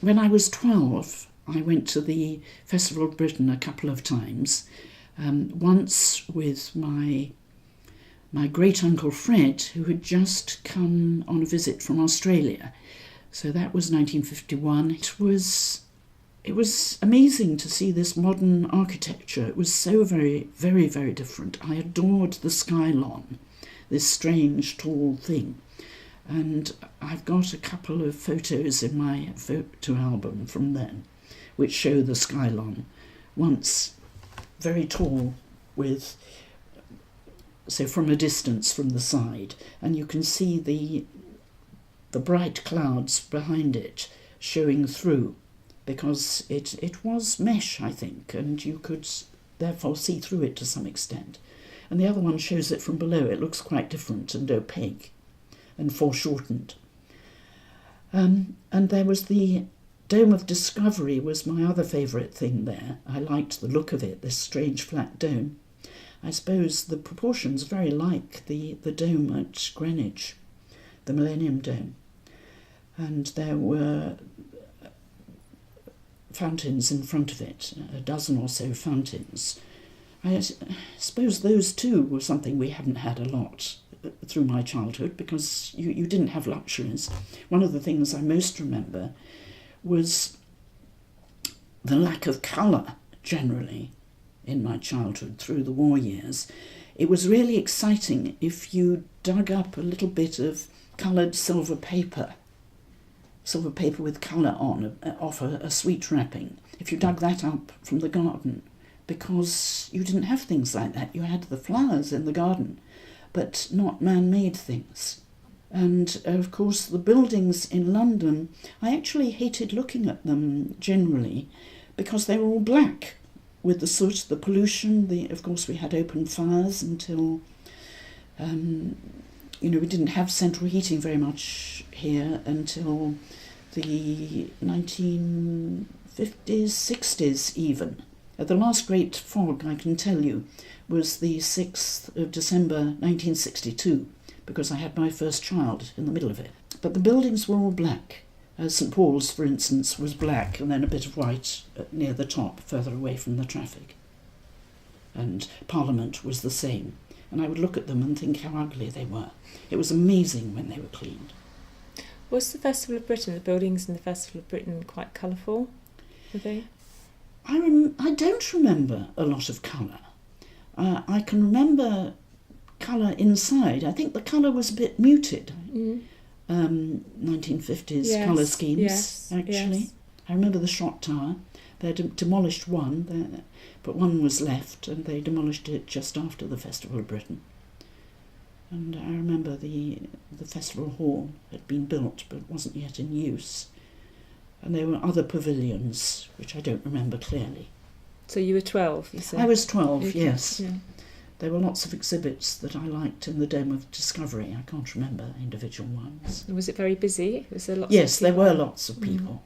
when I was 12, I went to the Festival of Britain a couple of times. Once with my great-uncle Fred, who had just come on a visit from Australia. So that was 1951. It was amazing to see this modern architecture. It was so very, very, very different. I adored the skylon, this strange, tall thing. And I've got a couple of photos in my photo album from then, which show the skylon, once very tall with, so from a distance from the side, and you can see the bright clouds behind it showing through, because it was mesh, I think, and you could therefore see through it to some extent. And the other one shows it from below. It looks quite different and opaque and foreshortened. And there was the Dome of Discovery was my other favourite thing there. I liked the look of it, this strange flat dome. I suppose the proportions very like the dome at Greenwich, the Millennium Dome. And there were fountains in front of it, a dozen or so fountains. I suppose those too were something we hadn't had a lot through my childhood, because you didn't have luxuries. One of the things I most remember was the lack of colour generally in my childhood through the war years. It was really exciting if you dug up a little bit of coloured silver paper with colour on, off a sweet wrapping. If you dug that up from the garden, because you didn't have things like that. You had the flowers in the garden, but not man-made things. And of course the buildings in London, I actually hated looking at them generally, because they were all black with the soot, the pollution. Of course we had open fires until, we didn't have central heating very much here until the 1950s, 60s even. The last great fog, I can tell you, was the 6th of December 1962, because I had my first child in the middle of it. But the buildings were all black. St Paul's, for instance, was black, and then a bit of white near the top, further away from the traffic. And Parliament was the same. And I would look at them and think how ugly they were. It was amazing when they were cleaned. Was the Festival of Britain, the buildings in the Festival of Britain, quite colourful? Were they? I don't remember a lot of colour. I can remember colour inside. I think the colour was a bit muted. 1950s colour schemes, actually. Yes. I remember the Shot Tower. They demolished one, but one was left, and they demolished it just after the Festival of Britain. And I remember the festival hall had been built, but wasn't yet in use. And there were other pavilions, which I don't remember clearly. So you were 12, you said? I was 12, okay. Yes. Yeah. There were lots of exhibits that I liked in the Dome of Discovery. I can't remember individual ones. Was it very busy? Was there lots Yes, of people? there were lots of people.